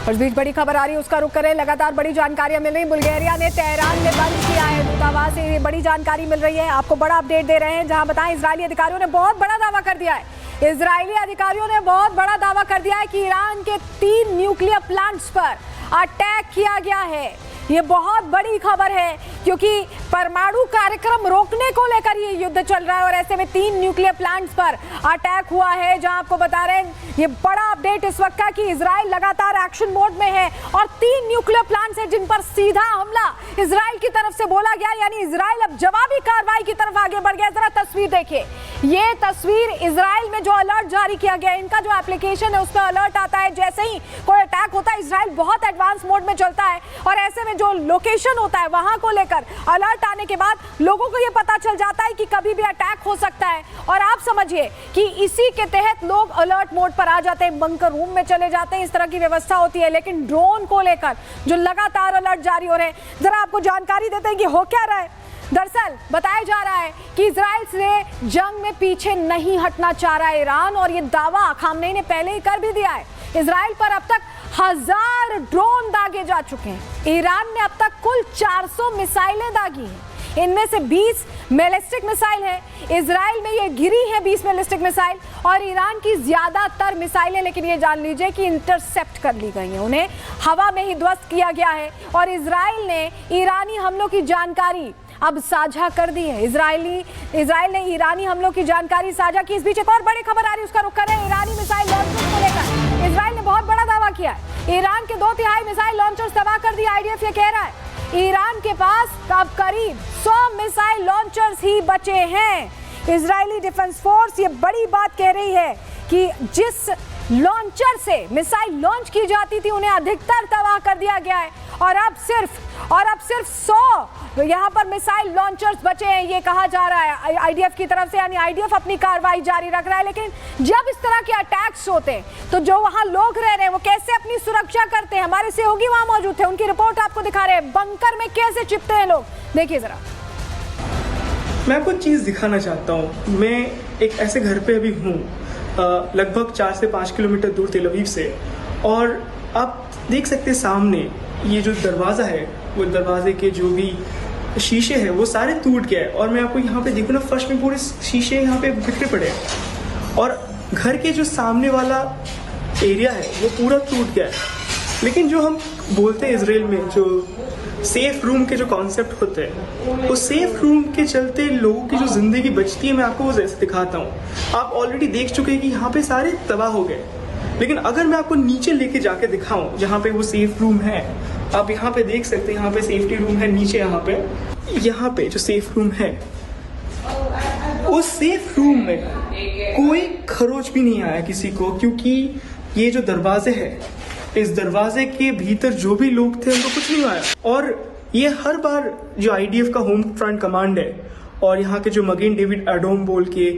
और इस बीच बड़ी खबर आ रही है, उसका रुख करें। लगातार बड़ी जानकारियां मिल रही। बुल्गारिया ने तेहरान में बंद किया है दूतावास से बड़ी जानकारी मिल रही है। आपको बड़ा अपडेट दे रहे हैं, जहां बताएं इजरायली अधिकारियों ने बहुत बड़ा दावा कर दिया है। इजरायली अधिकारियों ने बहुत बड़ा दावा कर दिया है कि ईरान के 3 न्यूक्लियर प्लांट्स पर अटैक किया गया है। ये बहुत बड़ी खबर है क्योंकि परमाणु कार्यक्रम रोकने को लेकर ये युद्ध चल रहा है और ऐसे में 3 न्यूक्लियर प्लांट्स पर अटैक हुआ है। जहां आपको बता रहे हैं ये बड़ा अपडेट इस वक्त का कि इजराइल लगातार एक्शन मोड में है और 3 न्यूक्लियर प्लांट्स हैं जिन पर सीधा हमला इजराइल की तरफ से बोला गया, यानी इजराइल अब जवाबी कार्रवाई की तरफ आगे बढ़ गया। जरा तस्वीर देखिए, ये तस्वीर इजराइल में जो अलर्ट जारी किया गया है, इनका जो एप्लीकेशन है उस पर अलर्ट आता है जैसे ही कोई अटैक होता है। इजराइल बहुत एडवांस मोड में चलता है और ऐसे में जो लोकेशन होता है वहां को लेकर अलर्ट आने के बाद लोगों को यह पता चल जाता है कि कभी भी अटैक हो सकता है। और आप समझिए कि इसी के तहत लोग अलर्ट मोड पर आ जाते हैं, बंकर रूम में चले जाते हैं, इस तरह की व्यवस्था होती है। लेकिन ड्रोन को लेकर जो लगातार अलर्ट जारी हो रहे हैं, जरा आपको जानकारी देते हैं कि हो क्या रहा है। दरअसल बताया जा रहा है कि इजराइल से जंग में पीछे नहीं हटना चाह रहा है ईरान, और ये दावा खामनेई ने पहले ही कर भी दिया है। इजराइल पर अब तक 1000 ड्रोन दागे जा चुके हैं। ईरान ने अब तक कुल 400 मिसाइलें दागी हैं, इनमें से 20 बैलिस्टिक मिसाइल है। इजराइल में ये गिरी है 20 बैलिस्टिक मिसाइल, और ईरान की ज्यादातर मिसाइलें, लेकिन ये जान लीजिए कि इंटरसेप्ट कर ली गई हैं, उन्हें हवा में ही ध्वस्त किया गया है। और इजराइल ने ईरानी हमलों की जानकारी अब साझा कर दी है। इजराइल ने ईरानी हमलों की जानकारी साझा की। इस बीच एक और बड़ी खबर आ रही है, उसका रुख करें। ईरानी मिसाइल लॉन्चर्स को लेकर इजराइल ने बहुत बड़ा दावा किया है। ईरान के 2/3 मिसाइल लॉन्चर्स तबाह कर दिया। आईडीएफ ये कह रहा है ईरान के पास अब करीब 100 मिसाइल लॉन्चर्स ही बचे हैं। इजरायली डिफेंस फोर्स ये बड़ी बात कह रही है कि जिस लॉन्चर से मिसाइल लॉन्च की जाती थी उन्हें अधिकतर तबाह कर दिया गया है, और अब सिर्फ 100 यहाँ पर मिसाइल लॉन्चर्स बचे हैं, ये कहा जा रहा है आईडीएफ की तरफ से। यानी आईडीएफ अपनी कार्रवाई जारी रख रहा है। लेकिन जब इस तरह के अटैक्स होते हैं तो जो वहां लोग रह रहे हैं वो कैसे अपनी सुरक्षा करते हैं, हमारे सहयोगी वहां मौजूद थे, उनकी रिपोर्ट आपको दिखा रहे हैं। बंकर में कैसे छिपते हैं लोग, देखिए जरा। मैं आपको चीज़ दिखाना चाहता हूँ। मैं एक ऐसे घर पे अभी हूँ, लगभग 4 से 5 किलोमीटर दूर तेल अवीव से, और आप देख सकते हैं सामने ये जो दरवाज़ा है, वो दरवाजे के जो भी शीशे हैं वो सारे टूट गए हैं। और मैं आपको यहाँ पे देखूँ ना, फर्श में पूरे शीशे यहाँ पे बिखरे पड़े हैं, और घर के जो सामने वाला एरिया है वो पूरा टूट गया है। लेकिन जो हम बोलते हैं इसराइल में जो सेफ रूम के जो कॉन्सेप्ट होते हैं, वो सेफ रूम के चलते लोगों की जो ज़िंदगी बचती है, मैं आपको वो जैसे दिखाता हूँ। आप ऑलरेडी देख चुके हैं कि यहाँ पे सारे तबाह हो गए, लेकिन अगर मैं आपको नीचे लेके जाके दिखाऊं जहाँ पे वो सेफ रूम है, आप यहाँ पे देख सकते हैं, यहाँ पे सेफ्टी रूम है नीचे, यहाँ पे जो सेफ रूम है, उस सेफ रूम में कोई खरोच भी नहीं आया किसी को, क्योंकि ये जो दरवाजे हैं, इस दरवाजे के भीतर जो भी लोग थे उनको कुछ नहीं आया। और ये हर बार जो आईडीएफ का होम फ्रंट कमांड है और यहाँ के जो मगेन डेविड एडोम बोल के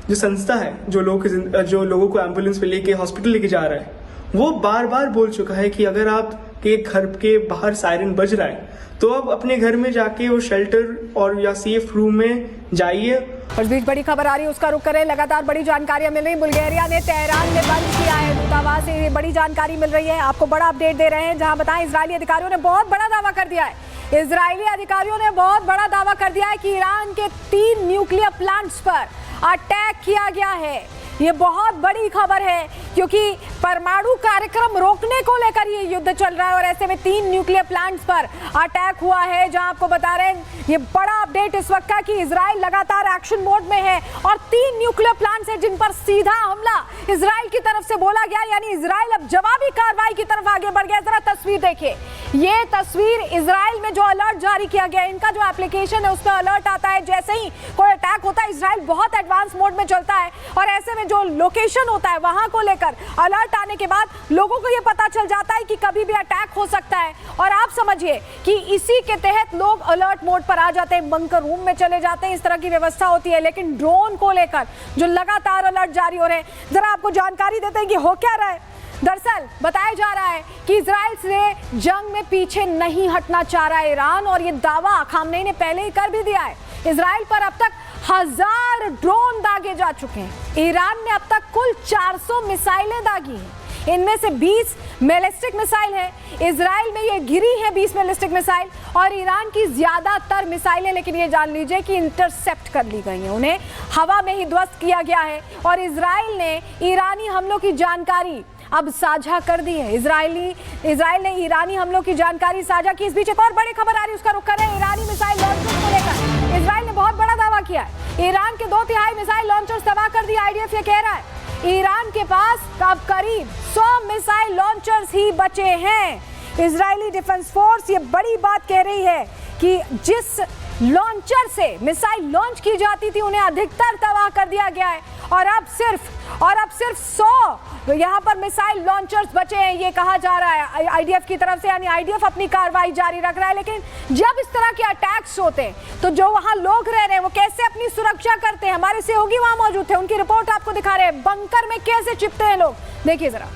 जो संस्था है जो लोगों को एम्बुलेंस पे लेके हॉस्पिटल लेके जा रहा है, वो बार बार बोल चुका है कि अगर आपके घर के बाहर सायरन बज रहा है तो आप अपने घर में जाके वो शेल्टर और या सेफ रूम में जाइए। और इस बीच बड़ी खबर आ रही है, उसका रुख करें। लगातार बड़ी जानकारियां मिल रही। बुल्गारिया ने तेहरान में बंद किया है दूतावास से बड़ी जानकारी मिल रही है। आपको बड़ा अपडेट दे रहे हैं, जहां बताएं इजरायली अधिकारियों ने बहुत बड़ा दावा कर दिया है। इजरायली अधिकारियों ने बहुत बड़ा दावा कर दिया है कि ईरान के 3 न्यूक्लियर प्लांट्स पर अटैक किया गया है। ये बहुत बड़ी खबर है क्योंकि परमाणु कार्यक्रम रोकने को लेकर ये युद्ध चल रहा है और ऐसे में 3 न्यूक्लियर प्लांट्स पर अटैक हुआ है। जहां आपको बता रहे हैं ये बड़ा अपडेट इस वक्त का कि इजराइल लगातार एक्शन मोड में है और 3 न्यूक्लियर प्लांट्स हैं जिन पर सीधा हमला इजराइल की तरफ से बोला गया, यानी इजराइल अब जवाबी कार्रवाई की तरफ आगे बढ़ गया। जरा तस्वीर देखिए, ये तस्वीर इजराइल में जो अलर्ट जारी किया गया है, इनका जो एप्लीकेशन है उस पर अलर्ट आता है जैसे ही कोई अटैक होता है। इजराइल बहुत एडवांस मोड में चलता है और ऐसे में जो लोकेशन होता है वहां को लेकर अलर्ट आने के बाद लोगों को यह पता चल जाता है कि कभी भी अटैक हो सकता है। और आप समझिए कि इसी के तहत लोग अलर्ट मोड पर आ जाते हैं, बंकर रूम में चले जाते हैं, इस तरह की व्यवस्था होती है। लेकिन ड्रोन को लेकर जो लगातार अलर्ट जारी हो रहे हैं, जरा आपको जानकारी देते हैं कि हो क्या रहा है। दरअसल बताया जा रहा है कि इजराइल से जंग में पीछे नहीं हटना चाह रहा है ईरान, और ये दावा खामनेई ने पहले ही कर भी दिया है। इजराइल पर अब तक 1000 ड्रोन दागे जा चुके हैं। ईरान ने अब तक कुल 400 मिसाइलें दागी हैं, इनमें से 20 बैलिस्टिक मिसाइल है। इजराइल में ये गिरी है 20 बैलिस्टिक मिसाइल और ईरान की ज्यादातर मिसाइलें, लेकिन ये जान लीजिए कि इंटरसेप्ट कर ली गई हैं, उन्हें हवा में ही ध्वस्त किया गया है। और इजराइल ने ईरानी हमलों की जानकारी अब साझा कर दी है। इजराइल ने ईरानी हमलों की जानकारी साझा की। इस बीच एक और बड़ी खबर आ रही है, उसका रुख करें ईरानी मिसाइल लॉन्चर्स को लेकर। इजराइल ने बहुत बड़ा दावा किया है, ईरान के 2/3 मिसाइल लॉन्चर्स तबाह कर दिया। आईडीएफ ये कह रहा है ईरान के पास अब करीब 100 मिसाइल लॉन्चर्स ही बचे हैं। इजरायली डिफेंस फोर्स ये बड़ी बात कह रही है कि जिस लॉन्चर से मिसाइल लॉन्च की जाती थी उन्हें अधिकतर तबाह कर दिया गया है और अब सिर्फ 100 यहाँ पर मिसाइल लॉन्चर्स बचे हैं, ये कहा जा रहा है आईडीएफ की तरफ से। यानी आईडीएफ अपनी कार्रवाई जारी रख रहा है। लेकिन जब इस तरह के अटैक्स होते हैं तो जो वहां लोग रह रहे हैं वो कैसे अपनी सुरक्षा करते हैं? हमारे सहयोगी वहां मौजूद थे, उनकी रिपोर्ट आपको दिखा रहे हैं। बंकर में कैसे छिपते हैं लोग, देखिए जरा।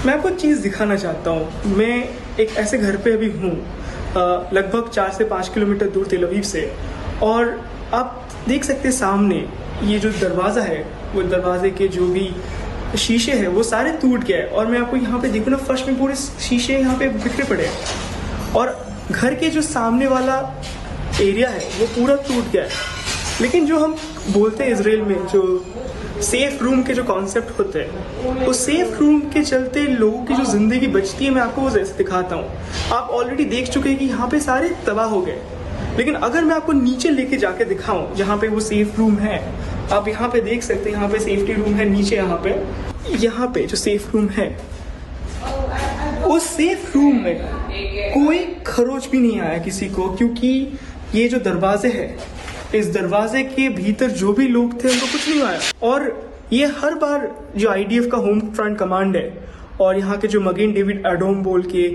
मैं आपको चीज़ दिखाना चाहता हूँ। मैं एक ऐसे घर पे अभी हूँ, लगभग 4 से 5 किलोमीटर दूर तेल अवीव से, और आप देख सकते हैं सामने ये जो दरवाज़ा है, वो दरवाजे के जो भी शीशे हैं वो सारे टूट गए। और मैं आपको यहाँ पे देखूँ ना, फर्श में पूरे शीशे यहाँ पे बिखरे पड़े हैं और घर के जो सामने वाला एरिया है वो पूरा टूट गया है। लेकिन जो हम बोलते हैं इसराइल में जो सेफ रूम के जो कॉन्सेप्ट होते हैं, उस सेफ रूम के चलते लोगों की जो ज़िंदगी बचती है, मैं आपको वो जैसे दिखाता हूँ। आप ऑलरेडी देख चुके हैं कि यहाँ पे सारे तबाह हो गए, लेकिन अगर मैं आपको नीचे लेके जाके दिखाऊं जहाँ पे वो सेफ रूम है, आप यहाँ पे देख सकते हैं, यहाँ पे सेफ्टी रूम है नीचे, यहाँ पे जो सेफ रूम है, उस सेफ रूम में कोई खरोच भी नहीं आया किसी को, क्योंकि ये जो दरवाजे हैं, इस दरवाजे के भीतर जो भी लोग थे उनको कुछ नहीं आया। और ये हर बार जो आईडीएफ का होम फ्रंट कमांड है और यहाँ के जो मगेन डेविड एडोम बोल के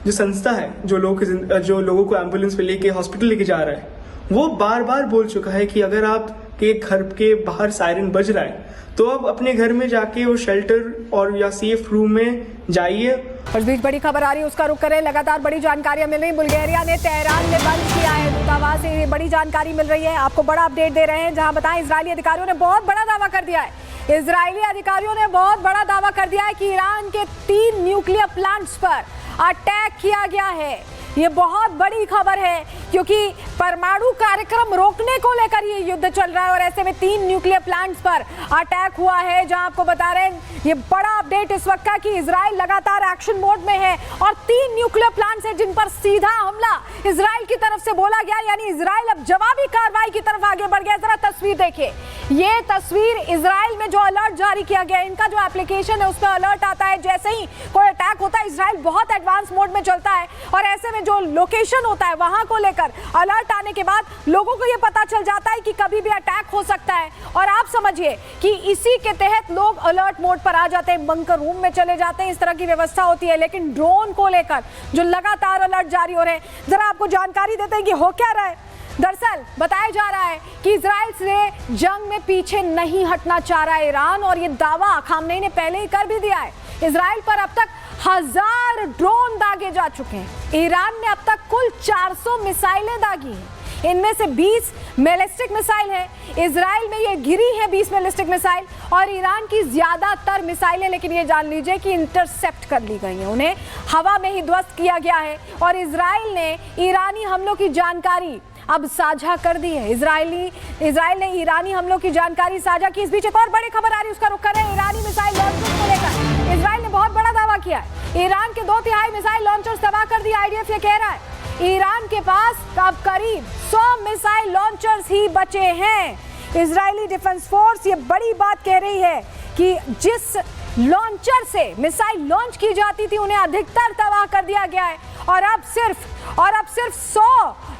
जो संस्था है जो लोगों को एम्बुलेंस पे लेके हॉस्पिटल लेके जा रहा है, वो बार बार बोल चुका है कि अगर आपके घर के बाहर सायरन बज रहा है तो आप अपने घर में जाके वो शेल्टर और या सेफ रूम में जाइए। इस बीच बड़ी खबर आ रही है, उसका रुख करें। लगातार बड़ी जानकारियां मिल रही। बुल्गारिया ने तेहरान में बंद किया है दूतावास से, बड़ी जानकारी मिल रही है। आपको बड़ा अपडेट दे रहे हैं, जहां बताएं इजरायली अधिकारियों ने बहुत बड़ा दावा कर दिया है। इजरायली अधिकारियों ने बहुत बड़ा दावा कर दिया है कि ईरान के 3 न्यूक्लियर प्लांट्स पर अटैक किया गया है। ये बहुत बड़ी खबर है क्योंकि परमाणु कार्यक्रम रोकने को लेकर ये युद्ध चल रहा है और ऐसे में 3 न्यूक्लियर प्लांट्स पर अटैक हुआ है। जहां आपको बता रहे हैं ये बड़ा अपडेट इस वक्त का कि इजराइल लगातार एक्शन मोड में है और 3 न्यूक्लियर प्लांट्स हैं जिन पर सीधा हमला इजराइल की तरफ से बोला गया। यानी इजराइल अब जवाबी कार्रवाई की तरफ आगे बढ़ गया। जरा तस्वीर देखिए, ये तस्वीर इजराइल में जो अलर्ट जारी किया गया है, इनका जो एप्लीकेशन है उस पर अलर्ट आता है जैसे ही कोई अटैक होता है। इजराइल बहुत एडवांस मोड में चलता है और ऐसे में जो लोकेशन होता है वहां को लेकर अलर्ट आने के बाद लोगों को यह पता चल जाता है कि कभी भी अटैक हो सकता है। और आप समझिए कि इसी के तहत लोग अलर्ट मोड पर आ जाते हैं, बंकर रूम में चले जाते हैं, इस तरह की व्यवस्था होती है। लेकिन ड्रोन को लेकर जो लगातार अलर्ट जारी हो रहे हैं, जरा आपको जानकारी देते हैं कि हो क्या रहा है। दरअसल बताया जा रहा है कि इजराइल से जंग में पीछे नहीं हटना चाह रहा है ईरान, और ये दावा खामनेई ने पहले ही कर भी दिया है। इजराइल पर अब तक 1000 ड्रोन दागे जा चुके हैं। ईरान ने अब तक कुल 400 मिसाइलें दागी हैं, इनमें से 20 बैलिस्टिक मिसाइल है। इजराइल में ये गिरी है 20 बैलिस्टिक मिसाइल और ईरान की ज्यादातर मिसाइलें, लेकिन ये जान लीजिए कि इंटरसेप्ट कर ली गई हैं, उन्हें हवा में ही ध्वस्त किया गया है। और इजराइल ने ईरानी हमलों की जानकारी अब साझा कर दी है। इजराइल ने ईरानी हमलों की जानकारी साझा की। इस बीच एक और बड़ी खबर आ रही है, उसका रुख करें ईरानी मिसाइल लॉन्चर्स को लेकर। इजराइल ने बहुत बड़ा दावा किया है, ईरान के 2/3 मिसाइल लॉन्चर्स तबाह कर दिया। आईडीएफ ये कह रहा है ईरान के पास अब करीब 100 मिसाइल लॉन्चर्स ही बचे हैं। इजरायली डिफेंस फोर्स ये बड़ी बात कह रही है कि जिस लॉन्चर से मिसाइल लॉन्च की जाती थी उन्हें अधिकतर तबाह कर दिया गया है और अब सिर्फ 100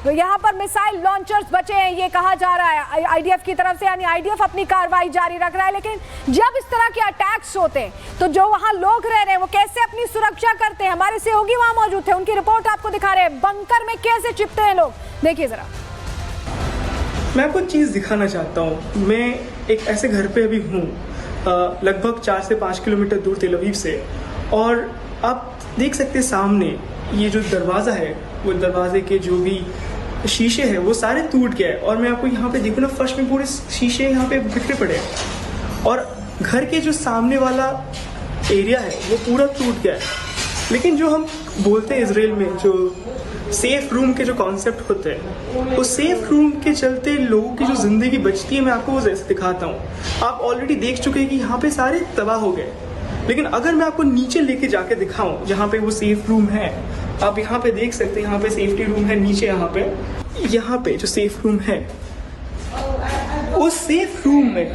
यहाँ पर मिसाइल लॉन्चर्स बचे हैं, ये कहा जा रहा है आईडीएफ की तरफ से। यानी आईडीएफ अपनी कार्रवाई जारी रख रहा है। लेकिन जब इस तरह के अटैक्स होते हैं तो जो वहां लोग रह रहे हैं वो कैसे अपनी सुरक्षा करते हैं? हमारे सहयोगी वहां मौजूद थे, उनकी रिपोर्ट आपको दिखा रहे हैं। बंकर में कैसे छिपते हैं लोग, देखिए जरा। मैं आपको चीज़ दिखाना चाहता हूँ। मैं एक ऐसे घर पे अभी हूँ, लगभग 4 से 5 किलोमीटर दूर तेल अवीव से, और आप देख सकते हैं सामने ये जो दरवाज़ा है, वो दरवाजे के जो भी शीशे हैं वो सारे टूट गए। और मैं आपको यहाँ पे देखूँ ना, फर्श में पूरे शीशे यहाँ पे बिखरे पड़े हैं और घर के जो सामने वाला एरिया है वो पूरा टूट गया है। लेकिन जो हम बोलते हैं इसराइल में जो सेफ रूम के जो कॉन्सेप्ट होते हैं, उस सेफ रूम के चलते लोगों की जो ज़िंदगी बचती है, मैं आपको वो जैसे दिखाता हूँ। आप ऑलरेडी देख चुके हैं कि यहाँ पे सारे तबाह हो गए, लेकिन अगर मैं आपको नीचे लेके जाके दिखाऊं जहाँ पे वो सेफ रूम है, आप यहाँ पे देख सकते हैं, यहाँ पे सेफ्टी रूम है नीचे, यहाँ पे जो सेफ रूम है, उस सेफ रूम में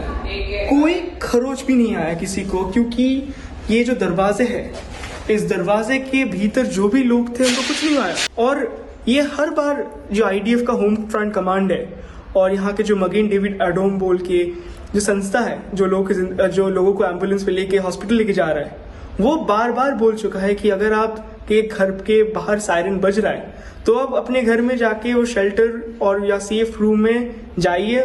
कोई खरोच भी नहीं आया किसी को, क्योंकि ये जो दरवाजे हैं, इस दरवाजे के भीतर जो भी लोग थे उनको कुछ नहीं आया। और ये हर बार जो IDF का होम फ्रंट कमांड है और यहाँ के जो मगेन डेविड एडोम बोल के जो संस्था है जो लोगों को एम्बुलेंस पे लेके हॉस्पिटल लेके जा रहा है, वो बार बार बोल चुका है कि अगर आपके घर के बाहर सायरन बज रहा है तो आप अपने घर में जाके वो शेल्टर और या सेफ रूम में जाइए